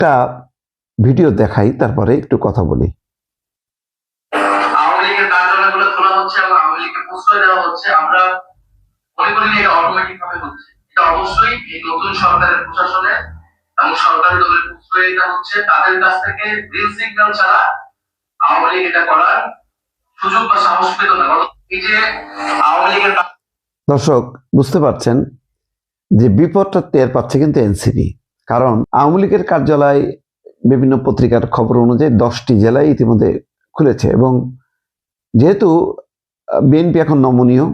একটা ভিডিও দেখাই, তারপরে একটু কথা বলি। আওয়ামী লীগের কার্যালয়গুলো খোলা হচ্ছে এবং আওয়ামী লীগকে প্রশ্রয় দেওয়া হচ্ছে, আমরা মনে করি এটা অটোমেটিক ভাবে হচ্ছে। এটা অবশ্যই এই নতুন সরকারের প্রশাসনে এবং সরকারি দলের প্রশ্রয় এটা হচ্ছে, তাদের কাছ থেকে গ্রিন সিগন্যাল ছাড়া আওয়ামী লীগ এটা করার সুযোগ বা সাহস পেত না। এই যে আওয়ামী লীগের দর্শক বুঝতে পারছেন যে বিপদটা টের পাচ্ছে কিন্তু এনসিপি। কারণ আওয়ামী লীগের কার্যালয় বিভিন্ন পত্রিকার খবর অনুযায়ী 10টি জেলায় ইতিমধ্যে খুলেছে, এবং যেহেতু বিএনপি এখন নমনীয়,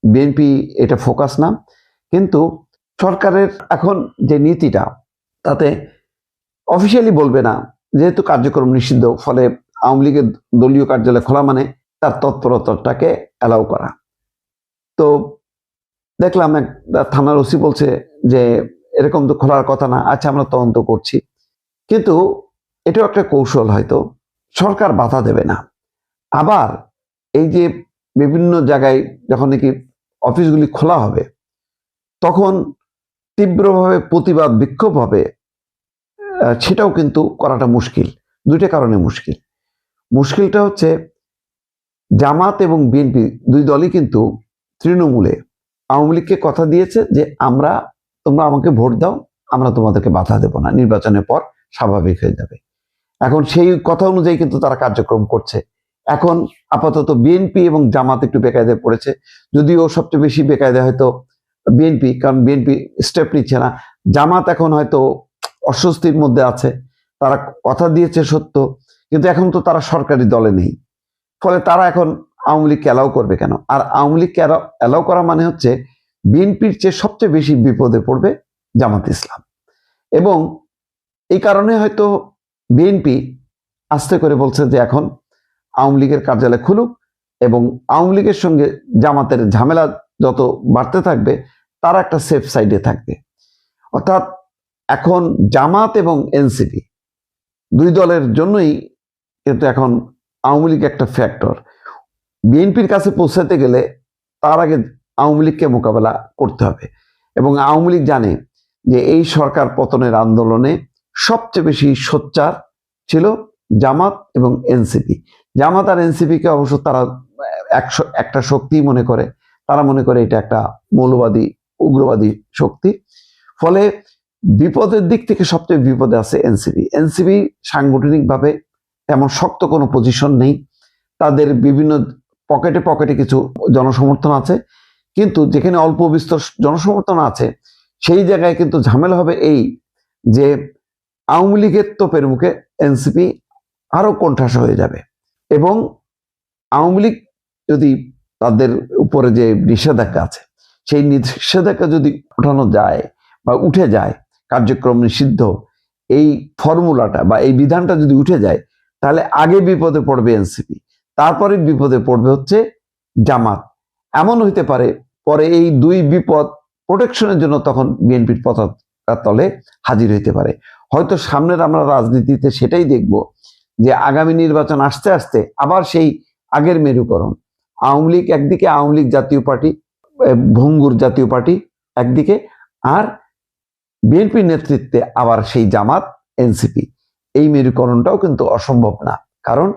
বিএনপি এটা ফোকাস না, কিন্তু সরকারের এখন যে নীতিটা তাতে অফিসিয়ালি বলবে না, যেহেতু কার্যক্রম নিষিদ্ধ, ফলে আওয়ামী লীগের দলীয় কার্যালয় খোলা মানে তার তৎপরতাটাকে অ্যালাউ করা। তো দেখলাম একটা থানার ওসি বলছে যে এরকম তো খোলার কথা না, আচ্ছা আমরা তদন্ত করছি। কিন্তু এটাও একটা কৌশল, হয়তো সরকার বাধা দেবে না। আবার এই যে বিভিন্ন জায়গায় যখন নাকি অফিসগুলি খোলা হবে, তখন তীব্রভাবে প্রতিবাদ বিক্ষোভ হবে, সেটাও কিন্তু করাটা মুশকিল। দুইটা কারণে মুশকিল। মুশকিলটা হচ্ছে জামাত এবং বিএনপি দুই দলই কিন্তু তৃণমূলে আওয়ামী লীগকে কথা দিয়েছে যে তোমরা আমাকে ভোট দাও, আমরা তোমাদেরকে বাধা দেব না, নির্বাচনের পর স্বাভাবিক হয়ে যাবে। এখন সেই কথা অনুযায়ী কিন্তু তারা কার্যক্রম করছে। এখন আপাতত বিএনপি এবং জামাত একটু বেকায়দায় পড়েছে, যদিও সবচেয়ে বেশি বেকায়দা হয়তো বিএনপি, কারণ বিএনপি স্টেপ নিচ্ছে না। জামাত এখন হয়তো অস্বস্তির মধ্যে আছে, তারা কথা দিয়েছে সত্য, কিন্তু এখন তো তারা সরকারি দলে নেই, ফলে তারা এখন আওয়ামী লীগকে অ্যালাউ করবে কেন? আর আওয়ামী লীগকে অ্যালাউ করা মানে হচ্ছে বিএনপির চেয়ে সবচেয়ে বেশি বিপদে পড়বে জামাত ইসলাম। এবং এই কারণে হয়তো বিএনপি আস্তে করে বলছে যে এখন আওয়ামী লীগের কার্যালয় খুলুক, এবং আওয়ামী লীগের সঙ্গে জামাতের ঝামেলা যত বাড়তে থাকবে তারা একটা সেফ সাইডে থাকবে। অর্থাৎ এখন জামাত এবং এনসিপি দুই দলের জন্যই কিন্তু এখন আওয়ামী লীগ একটা ফ্যাক্টর। বিএনপির কাছে পৌঁছাতে গেলে তার আগে আওয়ামী লীগকে মোকাবেলা করতে হবে, এবং আওয়ামী লীগ জানে যে এই সরকার পতনের আন্দোলনে সবচেয়ে বেশি সোচ্চার ছিল জামাত এবং এনসিপি। জামাত আর এনসিপিকে অবশ্য তারা একটা শক্তি মনে করে, তারা মনে করে এটা একটা মৌলবাদী উগ্রবাদী শক্তি। ফলে বিপদের দিক থেকে সবচেয়ে বিপদে আছে এনসিপি। এনসিপি সাংগঠনিকভাবে তেমন শক্ত কোনো পজিশন নেই, তাদের বিভিন্ন পকেটে পকেটে কিছু জনসমর্থন আছে, কিন্তু যেখানে অল্প বিস্তর জনসমর্থন আছে সেই জায়গায় কিন্তু ঝামেলা হবে এই যে আওয়ামী লীগের তোপের মুখে এনসিপি আরো কোণঠাসা হয়ে যাবে। এবং আওয়ামী লীগ যদি তাদের উপরে যে নিষেধাজ্ঞা আছে সেই নিষেধাজ্ঞা যদি উঠানো যায় বা উঠে যায়, কার্যক্রম নিষিদ্ধ এই ফর্মুলাটা বা এই বিধানটা যদি উঠে যায়, তাহলে আগে বিপদে পড়বে এনসিপি, তারপরে বিপদে পড়বে হচ্ছে জামাত। এমন হইতে পারে পরে এই দুই বিপদ প্রোটেকশনের জন্য তখন বিএনপির পতাকা তলে হাজির হইতে পারে। হয়তো সামনের আমরা রাজনীতিতে সেটাই দেখব যে আগামী নির্বাচন আসতে আসতে আবার সেই আগের মেরুকরণ, আওয়ামী লীগ একদিকে, আওয়ামী লীগ জাতীয় পার্টি, ভঙ্গুর জাতীয় পার্টি একদিকে, আর বিএনপির নেতৃত্বে আবার সেই জামাত এনসিপি। এই মেরুকরণটাও কিন্তু অসম্ভব না, কারণ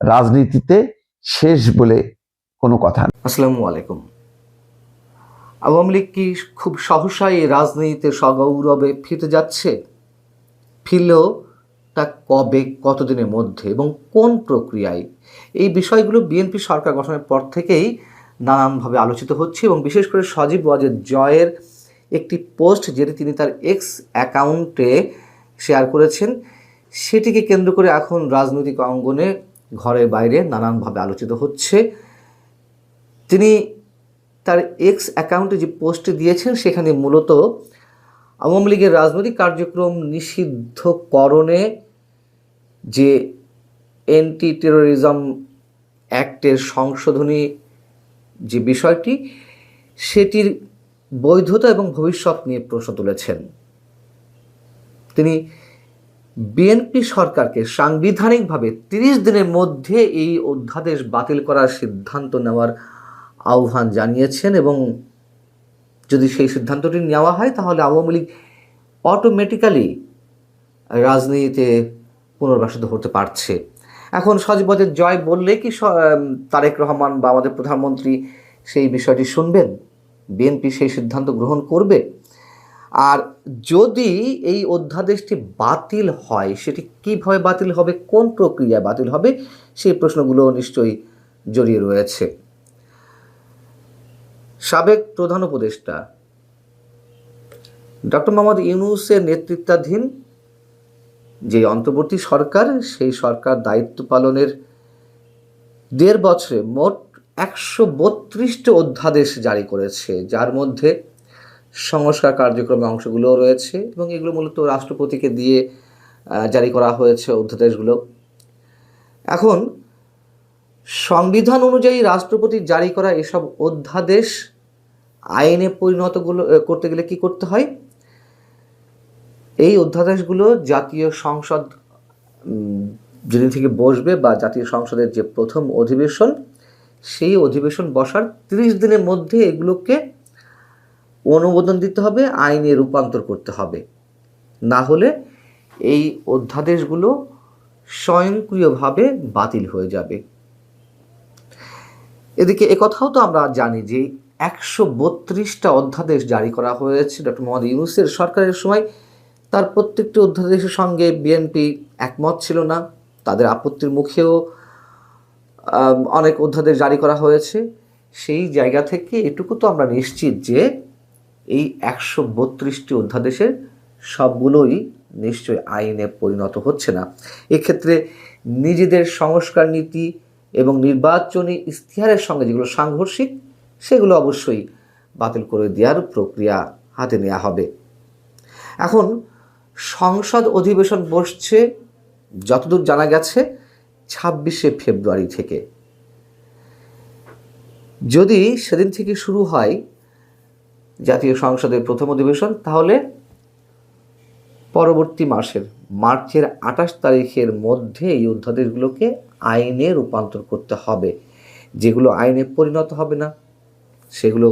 রাজনীতিতে শেষ বলে কোনো কথা নেই। আসসালামু আলাইকুম। আওয়ামী লীগ কি খুব সহসাই রাজনীতিতে সগৌরবে ফিরতে যাচ্ছে? ফিরলেও তা কবে, কতদিনের মধ্যে এবং কোন প্রক্রিয়ায়? এই বিষয়গুলো বিএনপি সরকার গঠনের পর থেকেই নানানভাবে আলোচিত হচ্ছে, এবং বিশেষ করে সজীব ওয়াজেদ জয়ের একটি পোস্ট যেটি তিনি তার এক্স অ্যাকাউন্টে শেয়ার করেছেন, সেটিকে কেন্দ্র করে এখন রাজনৈতিক অঙ্গনে ঘরে বাইরে নানানভাবে আলোচিত হচ্ছে। তিনি তার এক্স অ্যাকাউন্টে যে পোস্টটি দিয়েছেন সেখানে মূলত আওয়ামী লীগের রাজনৈতিক কার্যক্রম নিষিদ্ধকরণে যে অ্যান্টি টেরোরিজম অ্যাক্টের সংশোধনী যে বিষয়টি, সেটির বৈধতা এবং ভবিষ্যৎ নিয়ে প্রশ্ন তুলেছেন। তিনি বিএনপি সরকারকে সাংবিধানিকভাবে 30 দিনের মধ্যে এই অধ্যাদেশ বাতিল করার সিদ্ধান্ত নেওয়ার আহ্বান জানিয়েছেন, এবং যদি সেই সিদ্ধান্তটি নেওয়া হয় তাহলে আওয়ামী লীগ অটোমেটিক্যালি রাজনীতিতে পুনর্বাসিত হতে পারছে। এখন সজীবদের জয় বললে কি তারেক রহমান বা আমাদের প্রধানমন্ত্রী সেই বিষয়টি শুনবেন? বিএনপি সেই সিদ্ধান্ত গ্রহণ করবে? আর যদি এই অধ্যাদেশটি বাতিল হয়, সেটি কীভাবে বাতিল হবে, কোন প্রক্রিয়ায় বাতিল হবে, সেই প্রশ্নগুলো নিশ্চয়ই জড়িয়ে রয়েছে। সাবেক প্রধান উপদেষ্টা ডক্টর মোহাম্মদ ইউনূসের নেতৃত্বাধীন যে অন্তর্বর্তী সরকার, সেই সরকার দায়িত্ব পালনের 1.5 বছরে মোট 132টি অধ্যাদেশ জারি করেছে, যার মধ্যে সংস্কার কার্যক্রমে অংশগুলোও রয়েছে এবং এগুলো মূলত রাষ্ট্রপতিকে দিয়ে জারি করা হয়েছে অধ্যাদেশগুলো। এখন সংবিধান অনুযায়ী রাষ্ট্রপতি জারি করা এসব অধ্যাদেশ আইনে করতে গেলে কি করতে হয়? এই অধ্যাদেশগুলো জাতীয় সংসদ যেদিন থেকে বসবে বা জাতীয় সংসদের যে প্রথম অধিবেশন, সেই অধিবেশন বসার 30 দিনের মধ্যে এগুলোকে অনুমোদন দিতে হবে, আইনে রূপান্তর করতে হবে। না হলে এই অধ্যাদেশগুলো স্বয়ংক্রিয়ভাবে বাতিল হয়ে যাবে। এদিকে একথাও তো আমরা জানি যে 132টা অধ্যাদেশ জারি করা হয়েছে ডক্টর মোহাম্মদ ইউনূসের সরকারের সময়। তার প্রত্যেকটি অধ্যাদেশের সঙ্গে বিএনপি একমত ছিল না, তাদের আপত্তির মুখেও অনেক অধ্যাদেশ জারি করা হয়েছে। সেই জায়গা থেকে এটুকু তো আমরা নিশ্চিত যে এই 132টি অধ্যাদেশের সবগুলোই নিশ্চয়ই আইনে পরিণত হচ্ছে না। এক্ষেত্রে নিজেদের সংস্কার নীতি এবং নির্বাচনী ইশতেহারের সঙ্গে যেগুলো সাংঘর্ষিক, সেগুলো অবশ্যই বাতিল করে দেওয়ার প্রক্রিয়া হাতে নেওয়া হবে। এখন সংসদ অধিবেশন বসছে যতদূর জানা গেছে 26শে ফেব্রুয়ারি থেকে। যদি সেদিন থেকে শুরু হয় জাতীয় সংসদের প্রথম অধিবেশন, তাহলে পরবর্তী মাসের মার্চের 28 তারিখের মধ্যে এই অধ্যাদেশগুলোকে আইনে রূপান্তর করতে হবে। যেগুলো আইনে পরিণত হবে না, সেগুলো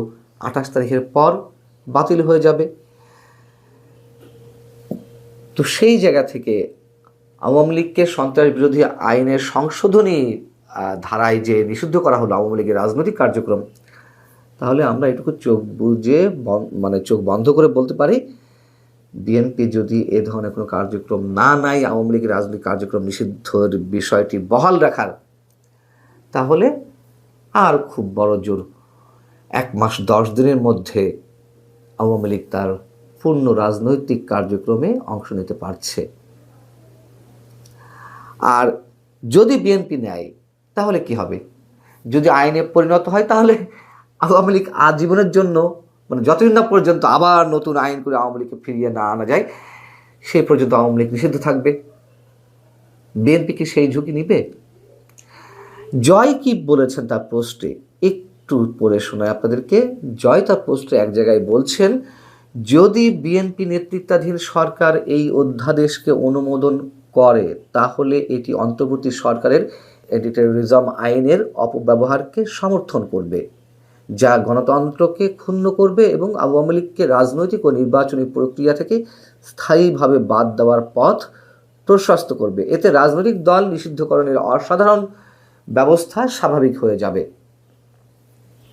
28 তারিখের পর বাতিল হয়ে যাবে। তো সেই জায়গা থেকে আওয়ামী লীগকে সন্ত্রাস বিরোধী আইনের সংশোধনী ধারায় যে নিষিদ্ধ করা হলো আওয়ামী লীগের রাজনৈতিক কার্যক্রম, তাহলে আমরা এটুকু চোখ বুঝে চোখ বন্ধ করে বলতে পারি, বিএনপি যদি এ ধরনের কোনো কার্যক্রম না নেয়, আওয়ামী লীগের রাজনৈতিক কার্যক্রম নিষিদ্ধের বিষয়টি বহাল রাখার, তাহলে আর খুব বড় জোর 1 মাস 10 দিনের মধ্যে আওয়ামী লীগ তার পূর্ণ রাজনৈতিক কার্যক্রমে অংশ নিতে পারছে। আর যদি বিএনপি নেয় তাহলে কি হবে? যদি আইনে পরিণত হয়, তাহলে আওয়ামী লীগ আজীবনের জন্য, যতদিন না পর্যন্ত আবার নতুন আইন করে আওয়ামী লীগকে ফিরিয়ে না আনা যায়, সেই পর্যন্ত আওয়ামী লীগ নিষিদ্ধ থাকবে। বিএনপি কি সেই ঝুঁকি নিবে? জয় কি বলেছেন তার পোস্টে, একটু পড়ে শোনায় আপনাদেরকে। জয় তার পোস্টে এক জায়গায় বলছেন, যদি বিএনপি নেতৃত্বাধীন সরকার এই অধ্যাদেশকে অনুমোদন করে, তাহলে এটি অন্তর্বর্তী সরকারের অ্যান্টি টেরোরিজম আইনের অপব্যবহারকে সমর্থন করবে, যা গণতন্ত্রকে ক্ষুণ্ণ করবে এবং আওয়ামী লীগকে রাজনৈতিক ও নির্বাচনী প্রক্রিয়া থেকে স্থায়ীভাবে বাদ দেওয়ার পথ প্রশস্ত করবে। এতে রাজনৈতিক দল নিষিদ্ধকরণের অসাধারণ ব্যবস্থা স্বাভাবিক হয়ে যাবে,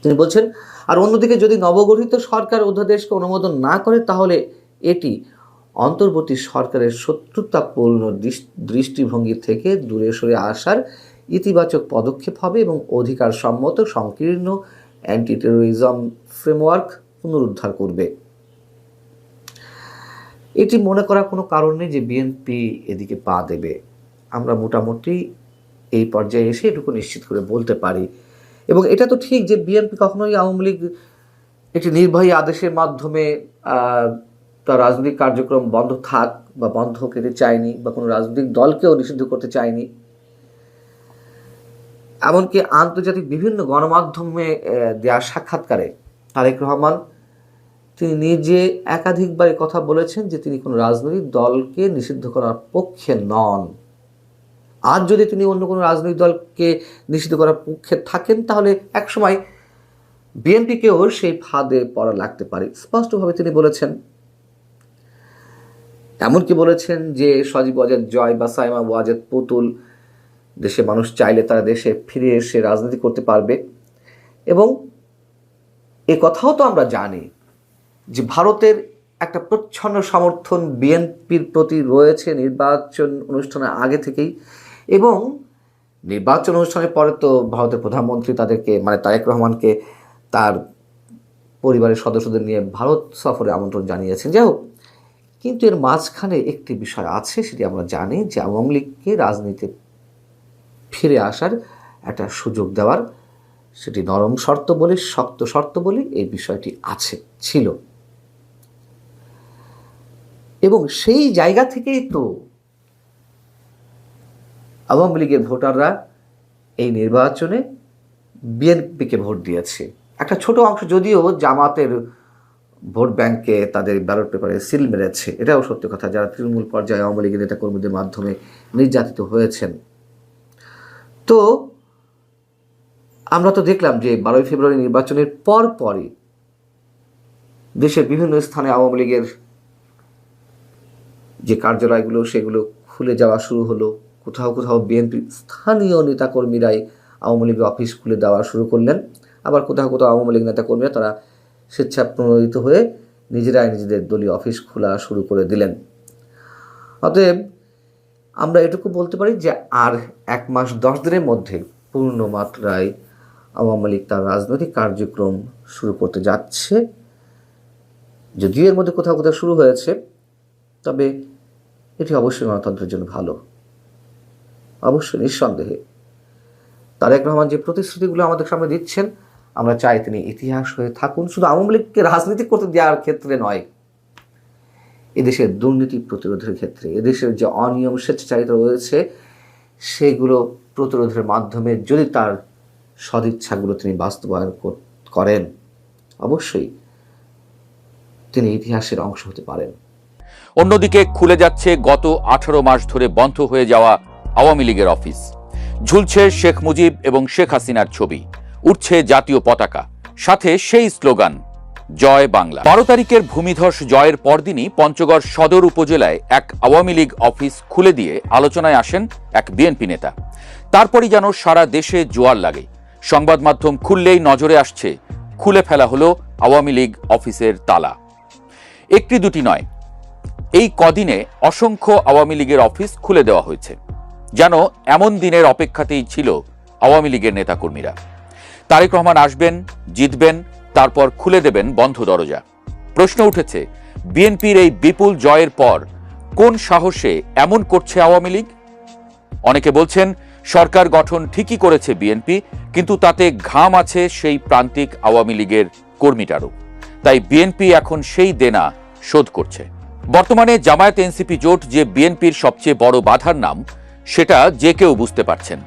তিনি বলছেন। আর অন্যদিকে যদি নবগঠিত সরকার অধ্যাদেশকে অনুমোদন না করে, তাহলে এটি অন্তর্বর্তী সরকারের শত্রুতাপূর্ণ দৃষ্টিভঙ্গি থেকে দূরে সরে আসার ইতিবাচক পদক্ষেপ হবে এবং অধিকার সম্মত সংকীর্ণ অ্যান্টি টেরোরিজম ফ্রেমওয়ার্ক পুনরুদ্ধার করবে। এটি মনে করার কোনো কারণ নেই যে বিএনপি এদিকে পা দেবে। আমরা মোটামুটি এই পর্যায়ে এসে এটুকু নিশ্চিত করে বলতে পারি। এবং এটা তো ঠিক যে বিএনপি কখনোই আওয়ামী লীগ একটি নির্বাহী আদেশের মাধ্যমে তার রাজনৈতিক কার্যক্রম বন্ধ থাক বা বন্ধ করতে চায়নি, বা কোনো রাজনৈতিক দলকেও নিষিদ্ধ করতে চায়নি। এমনকি আন্তর্জাতিক বিভিন্ন গণমাধ্যমে দেওয়া সাক্ষাৎকারে তারেক রহমান তিনি নিজে একাধিকবার কথা বলেছেন যে তিনি কোনো রাজনৈতিক দলকে নিষিদ্ধ করার পক্ষে নন। আর যদি তিনি অন্য কোনো রাজনৈতিক দলকে নিষিদ্ধ করার পক্ষে থাকেন, তাহলে একসময় বিএনপিকেও সেই ফাঁদে পড়া লাগতে পারে, স্পষ্টভাবে তিনি বলেছেন। এমনকি বলেছেন যে সজীব ওয়াজেদ জয় বা সাইমা ওয়াজেদ পুতুল, দেশে মানুষ চাইলে তারা দেশে ফিরে এসে রাজনীতি করতে পারবে। এবং এ কথাও তো আমরা জানি যে ভারতের একটা প্রচ্ছন্ন সমর্থন বিএনপির প্রতি রয়েছে নির্বাচন অনুষ্ঠানের আগে থেকেই, এবং নির্বাচন অনুষ্ঠানের পরে তো ভারতের প্রধানমন্ত্রী তাদেরকে মানে তারেক রহমানকে তার পরিবারের সদস্যদের নিয়ে ভারত সফরে আমন্ত্রণ জানিয়েছেন। যাই হোক, কিন্তু এর মাঝখানে একটি বিষয় আছে, সেটি আমরা জানি যে আওয়ামী লীগকে রাজনীতিতে ফিরে আসার একটা সুযোগ দেওয়ার, সেটি নরম শর্ত বলি শক্ত শর্ত বলি, এই বিষয়টি ছিল। এবং সেই জায়গা থেকেই তো আওয়ামী লীগের ভোটাররা এই নির্বাচনে বিএনপিকে ভোট দিয়েছে। একটা ছোট অংশ যদিও জামাতের ভোট ব্যাংকে তাদের ব্যালট পেপারে সিল মেরেছে, এটাও সত্য কথা, যারা তৃণমূল পর্যায়ে আওয়ামী লীগের নেতাকর্মীদের মাধ্যমে নির্যাতিত হয়েছেন। তো আমরা তো দেখলাম যে 12 ফেব্রুয়ারি নির্বাচনের পরই দেশের বিভিন্ন স্থানে আওয়ামী লীগের যে কার্যালয়গুলো সেগুলো খুলে যাওয়া শুরু হলো। কোথাও কোথাও বিএনপির স্থানীয় নেতাকর্মীরাই আওয়ামী লীগের অফিস খুলে দেওয়া শুরু করলেন। আবার কোথাও কোথাও আওয়ামী লীগ নেতাকর্মীরা তারা স্বেচ্ছাপ্রণোদিত হয়ে নিজেরাই নিজেদের দলীয় অফিস খোলা শুরু করে দিলেন। অতএব আমরা এটুকু বলতে পারি যে আর 1 মাস 10 দিনের মধ্যে পূর্ণ মাত্রায় আওয়ামী লীগ তার রাজনৈতিক কার্যক্রম শুরু করতে যাচ্ছে। যদিও এর মধ্যে কোথাও কোথাও শুরু হয়েছে, তবে এটি অবশ্যই গণতন্ত্রের জন্য ভালো, অবশ্যই নিঃসন্দেহে। তারেক রহমান যে প্রতিশ্রুতিগুলো আমাদের সামনে দিচ্ছেন, আমরা চাই তিনি ইতিহাস হয়ে থাকুন, শুধু আওয়ামী লীগকে রাজনীতি করতে দেওয়ার ক্ষেত্রে নয়, এদেশের দুর্নীতি প্রতিরোধের ক্ষেত্রে, এদেশের যে অনিয়ম স্বেচ্ছাচারিতা রয়েছে সেগুলো প্রতিরোধের মাধ্যমে যদি তার সদিচ্ছাগুলো তিনি বাস্তবায়ন করেন, অবশ্যই তিনি ইতিহাসের অংশ হতে পারেন। অন্যদিকে খুলে যাচ্ছে গত 18 মাস ধরে বন্ধ হয়ে যাওয়া আওয়ামী লীগের অফিস। ঝুলছে শেখ মুজিব এবং শেখ হাসিনার ছবি, উঠছে জাতীয় পতাকা, সাথে সেই স্লোগান জয় বাংলা। 12 তারিখের ভূমিধস জয়ের পরদিনই পঞ্চগড় সদর উপজেলায় এক আওয়ামী লীগ অফিস খুলে দিয়ে আলোচনায় আসেন এক বিএনপি নেতা। তারপরই যেন সারা দেশে জোয়ার লাগে। সংবাদ মাধ্যম খুললেই নজরে আসছে খুলে ফেলা হলো আওয়ামী লীগ অফিসের তালা। একটি দুটি নয়, এই কদিনে অসংখ্য আওয়ামী লীগের অফিস খুলে দেওয়া হয়েছে, যেন এমন দিনের অপেক্ষাতেই ছিল আওয়ামী লীগের নেতাকর্মীরা। তারেক রহমান আসবেন, জিতবেন, তারপর খুলে দেবেন বন্ধ দরজা। প্রশ্ন উঠেছে, বিএনপির এই বিপুল জয়ের পর কোন সাহসে এমন করছে আওয়ামী লীগ? অনেকে বলছেন সরকার গঠন ঠিকই করেছে বিএনপি, কিন্তু তাতে ঘাম আছে সেই প্রান্তিক আওয়ামী লীগের কর্মীটারও। তাই বিএনপি এখন সেই দেনা শোধ করছে। বর্তমানে জামায়াত এনসিপি জোট যে বিএনপির সবচেয়ে বড় বাধার নাম, সেটা যে কেউ বুঝতে পারছেন।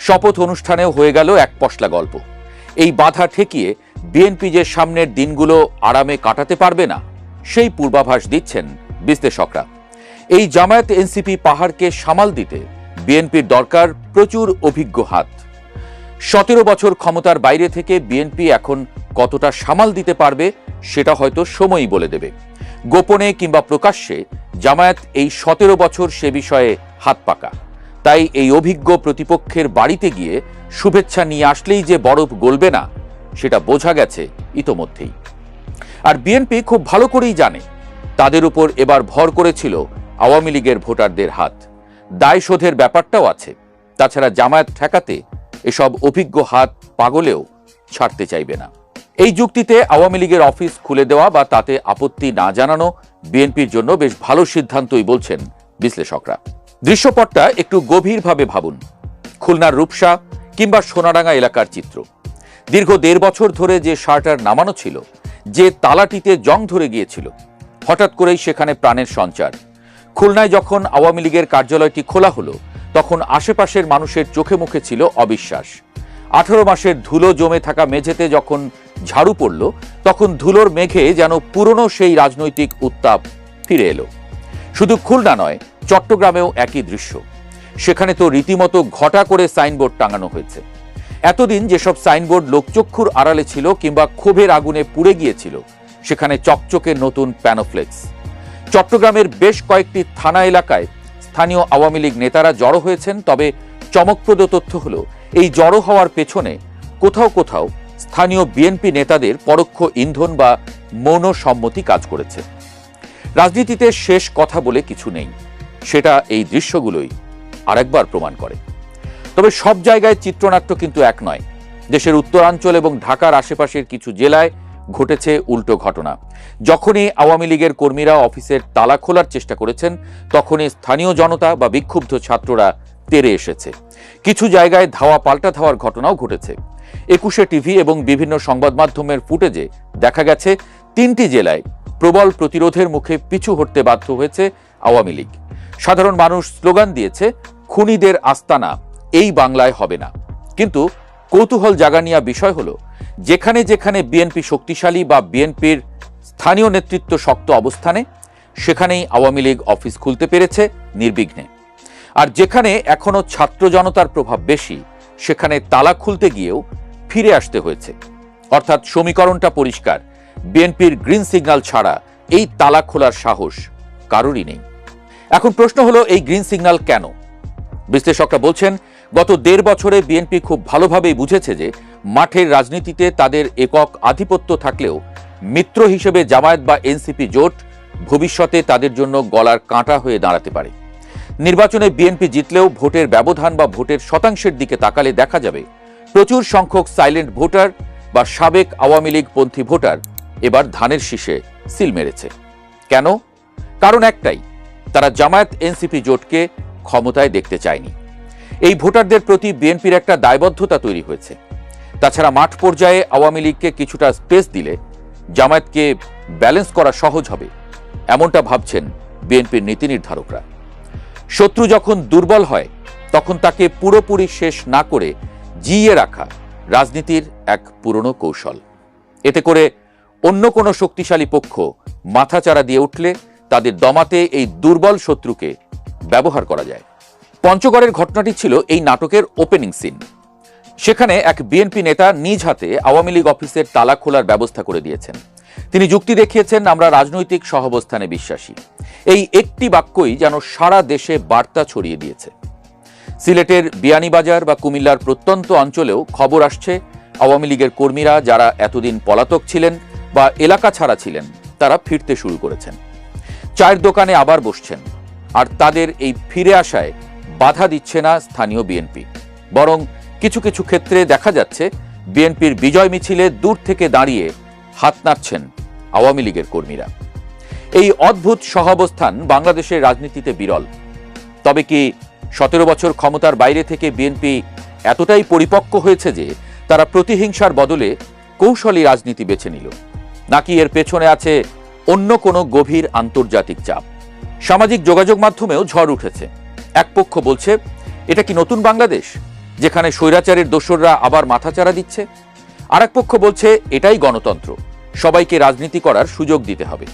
শপথ অনুষ্ঠানেও হয়ে গেল এক পশলা গল্প। এই বাধা ঠেকিয়ে বিএনপি যে সামনের দিনগুলো আরামে কাটাতে পারবে না, সেই পূর্বাভাস দিচ্ছেন বিশ্লেষকরা। এই জামায়াত এনসিপি পাহাড়কে সামাল দিতে বিএনপির দরকার প্রচুর অভিজ্ঞ হাত। 17 বছর ক্ষমতার বাইরে থেকে বিএনপি এখন কতটা সামাল দিতে পারবে সেটা হয়তো সময়ই বলে দেবে। গোপনে কিংবা প্রকাশ্যে জামায়াত এই 17 বছর সে বিষয়ে হাত পাকা। তাই এই অভিজ্ঞ প্রতিপক্ষের বাড়িতে গিয়ে শুভেচ্ছা নিয়ে আসলেই যে বরফ গলবে না, সেটা বোঝা গেছে ইতোমধ্যেই। আর বিএনপি খুব ভালো করেই জানে তাদের উপর এবার ভর করেছিল আওয়ামী লীগের ভোটারদের হাত। দায় শোধের ব্যাপারটাও আছে। তাছাড়া জামায়াত ঠেকাতে এসব অভিজ্ঞ হাত পাগলেও ছাড়তে চাইবে না। এই যুক্তিতে আওয়ামী লীগের অফিস খুলে দেওয়া বা তাতে আপত্তি না জানানো বিএনপির জন্য বেশ ভালো সিদ্ধান্তই বলছেন বিশ্লেষকরা। দৃশ্যপটটা একটু গভীরভাবে ভাবুন। খুলনার রূপসা কিংবা সোনাডাঙ্গা এলাকার চিত্র। দীর্ঘ 1.5 বছর ধরে যে শার্টার নামানো ছিল, যে তালাটিতে জং ধরে গিয়েছিল, হঠাৎ করেই সেখানে প্রাণের সঞ্চার। খুলনায় যখন আওয়ামী লীগের কার্যালয়টি খোলা হলো, তখন আশেপাশের মানুষের চোখে মুখে ছিল অবিশ্বাস। 18 মাসের ধুলো জমে থাকা মেঝেতে যখন ঝাড়ু পড়ল, তখন ধুলোর মেঘে যেন পুরনো সেই রাজনৈতিক উত্তাপ ফিরে এলো। শুধু খুলনা নয়, চট্টগ্রামেও একই দৃশ্য। সেখানে তো রীতিমতো ঘটা করে সাইনবোর্ড টাঙানো হয়েছে। এতদিন যেসব সাইনবোর্ড লোকচক্ষুর আড়ালে ছিল কিংবা ক্ষোভের আগুনে পুড়ে গিয়েছিল, সেখানে চকচকে নতুন প্যানোফ্লেক্স। চট্টগ্রামের বেশ কয়েকটি থানা এলাকায় স্থানীয় আওয়ামী লীগ নেতারা জড়ো হয়েছেন। তবে চমকপ্রদ তথ্য হলো, এই জড়ো হওয়ার পেছনে কোথাও কোথাও স্থানীয় বিএনপি নেতাদের পরোক্ষ ইন্ধন বা মৌন সম্মতি কাজ করেছে। রাজনীতিতে শেষ কথা বলে কিছু নেই, সেটা এই দৃশ্যগুলোই আরেকবার প্রমাণ করে। তবে সব জায়গায় চিত্রনাট্য কিন্তু এক নয়। দেশের উত্তরাঞ্চল এবং ঢাকার আশেপাশের কিছু জেলায় ঘটেছে উল্টো ঘটনা। যখনই আওয়ামী লীগের কর্মীরা অফিসের তালা খোলার চেষ্টা করেছেন, তখনই স্থানীয় জনতা বা বিক্ষুব্ধ ছাত্ররা তেড়ে এসেছে। কিছু জায়গায় ধাওয়া পাল্টা ধাওয়ার ঘটনাও ঘটেছে। 21 টিভি এবং বিভিন্ন সংবাদ মাধ্যমের ফুটেজে দেখা গেছে 3টি জেলায় প্রবল প্রতিরোধের মুখে পিছু হটতে বাধ্য হয়েছে আওয়ামী লীগ। সাধারণ মানুষ স্লোগান দিয়েছে, খুনিদের আস্তানা এই বাংলায় হবে না। কিন্তু কৌতূহল জাগানিয়া বিষয় হলো, যেখানে যেখানে বিএনপি শক্তিশালী বা বিএনপির স্থানীয় নেতৃত্ব শক্ত অবস্থানে, সেখানেই আওয়ামী লীগ অফিস খুলতে পেরেছে নির্বিঘ্নে। আর যেখানে এখনো ছাত্র জনতার প্রভাব বেশি, সেখানে তালা খুলতে গিয়েও ফিরে আসতে হয়েছে। অর্থাৎ সমীকরণটা পরিষ্কার, বিএনপির গ্রিন সিগন্যাল ছাড়া এই তালা খোলার সাহস কারোরই নেই। এখন প্রশ্ন হলো, এই গ্রিন সিগন্যাল কেন? বিশ্লেষকরা বলছেন, গত 1.5 বছরে বিএনপি খুব ভালোভাবেই বুঝেছে যে মাঠের রাজনীতিতে তাদের একক আধিপত্য থাকলেও মিত্র হিসেবে জামায়াত বা এনসিপি জোট ভবিষ্যতে তাদের জন্য গলার কাঁটা হয়ে দাঁড়াতে পারে। নির্বাচনে বিএনপি জিতলেও ভোটের ব্যবধান বা ভোটের শতাংশের দিকে তাকালে দেখা যাবে প্রচুর সংখ্যক সাইলেন্ট ভোটার বা সাবেক আওয়ামী লীগ পন্থী ভোটার এবার ধানের শীষে সিল মেরেছে। কেন? কারণ একটাই, তারা জামায়াত এনসিপি জোটকে ক্ষমতায় দেখতে চায়নি। এই ভোটারদের প্রতি বিএনপির একটা দায়বদ্ধতা তৈরি হয়েছে। তাছাড়া মাঠ পর্যায়ে আওয়ামী লীগকে কিছুটা স্পেস দিলে জামায়াতকে ব্যালেন্স করা সহজ হবে, এমনটা ভাবছেন বিএনপির নীতি নির্ধারকরা। শত্রু যখন দুর্বল হয়, তখন তাকে পুরোপুরি শেষ না করে জিইয়ে রাখা রাজনীতির এক পুরনো কৌশল। এতে করে অন্য কোনো শক্তিশালী পক্ষ মাথাচাড়া দিয়ে উঠলে তাদের দমাতে এই দুর্বল শত্রুকে ব্যবহার করা যায়। পঞ্চগড়ের ঘটনাটি ছিল এই নাটকের ওপেনিং সিন। সেখানে এক বিএনপি নেতা নিজ হাতে আওয়ামী লীগ অফিসের তালা খোলার ব্যবস্থা করে দিয়েছেন। তিনি যুক্তি দেখিয়েছেন, আমরা রাজনৈতিক সহাবস্থানে বিশ্বাসী। এই একটি বাক্যই যেন সারা দেশে বার্তা ছড়িয়ে দিয়েছে। সিলেটের বিয়ানীবাজার বা কুমিল্লার প্রত্যন্ত অঞ্চলেও খবর আসছে, আওয়ামী লীগের কর্মীরা যারা এতদিন পলাতক ছিলেন বা এলাকা ছাড়া ছিলেন, তারা ফিরতে শুরু করেছেন। চায়ের দোকানে আবার বসছেন। আর তাদের এই ফিরে আসায় বাধা দিচ্ছে না স্থানীয় বিএনপি, বরং কিছু কিছু ক্ষেত্রে দেখা যাচ্ছে বিএনপির বিজয় মিছিলে দূর থেকে দাঁড়িয়ে হাত নাড়ছেন আওয়ামী লীগের কর্মীরা। এই অদ্ভুত সহাবস্থান বাংলাদেশের রাজনীতিতে বিরল। তবে কি 17 বছর ক্ষমতার বাইরে থেকে বিএনপি এতটাই পরিপক্ক হয়েছে যে তারা প্রতিহিংসার বদলে কৌশলী রাজনীতি বেছে নিল? নাকি এর পেছনে আছে অন্য কোনো গভীর আন্তর্জাতিক চাপ? সামাজিক যোগাযোগ মাধ্যমেও ঝড় উঠেছে। এক পক্ষ বলছে, এটা কি নতুন বাংলাদেশ, যেখানে স্বৈরাচারের দোসররা আবার মাথাচাড়া দিচ্ছে? আর এক পক্ষ বলছে, এটাই গণতন্ত্র, সবাইকে রাজনীতি করার সুযোগ দিতে হবে।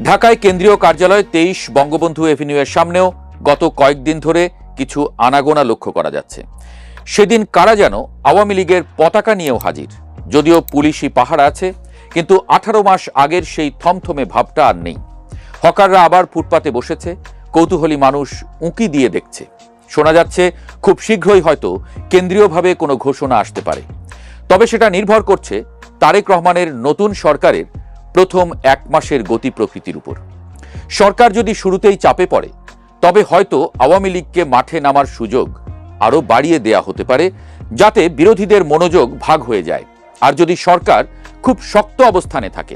ঢাকায় কেন্দ্রীয় কার্যালয় 23 বঙ্গবন্ধু এভিনিউয়ের সামনেও গত কয়েকদিন ধরে কিছু আনাগোনা লক্ষ্য করা যাচ্ছে। সেদিন কারা যেন আওয়ামী লীগের পতাকা নিয়েও হাজির। যদিও পুলিশি পাহারা আছে, কিন্তু 18 মাস আগের সেই থমথমে ভাবটা আর নেই। হকাররা আবার ফুটপাতে বসেছে, কৌতূহলী মানুষ উঁকি দিয়ে দেখছে। শোনা যাচ্ছে খুব শীঘ্রই হয়তো কেন্দ্রীয়ভাবে কোনো ঘোষণা আসতে পারে। তবে সেটা নির্ভর করছে তারেক রহমানের নতুন সরকারের প্রথম 1 মাসের গতি প্রকৃতির উপর। সরকার যদি শুরুতেই চাপে পড়ে, তবে হয়তো আওয়ামী লীগকে মাঠে নামার সুযোগ আরও বাড়িয়ে দেয়া হতে পারে, যাতে বিরোধীদের মনোযোগ ভাগ হয়ে যায়। আর যদি সরকার খুব শক্ত অবস্থানে থাকে,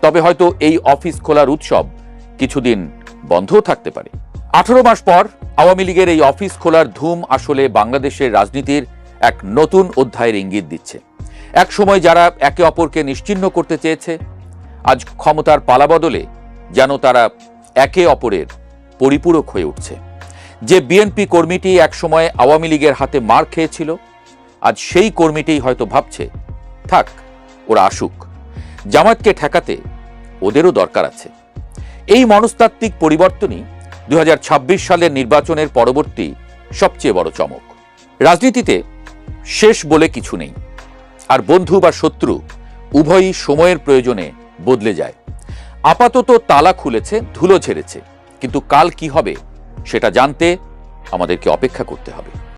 তবে হয়তো এই অফিস খোলার উৎসব কিছুদিন বন্ধও থাকতে পারে। 18 মাস পর আওয়ামী লীগের এই অফিস খোলার ধুম আসলে বাংলাদেশের রাজনীতির এক নতুন অধ্যায়ের ইঙ্গিত দিচ্ছে। এক সময় যারা একে অপরকে নিশ্চিহ্ন করতে চেয়েছে, আজ ক্ষমতার পালাবদলে যেন তারা একে অপরের পরিপূরক হয়ে উঠছে। যে বিএনপি কর্মীটি একসময় আওয়ামী লীগের হাতে মার খেয়েছিল, আজ সেই কর্মীটি হয়তো ভাবছে, থাক ওরা আসুক, জামায়াতকে ঠেকাতে ওদেরও দরকার আছে। এই মনস্তাত্ত্বিক পরিবর্তনই 2026 সালের নির্বাচনের পরবর্তী সবচেয়ে বড় চমক। রাজনীতিতে শেষ বলে কিছু নেই, আর বন্ধু বা শত্রু উভয়ই সময়ের প্রয়োজনে বদলে যায়। আপাতত তালা খুলেছে, ধুলো ঝেড়েছে, কিন্তু কাল কি হবে সেটা জানতে আমাদেরকে অপেক্ষা করতে হবে।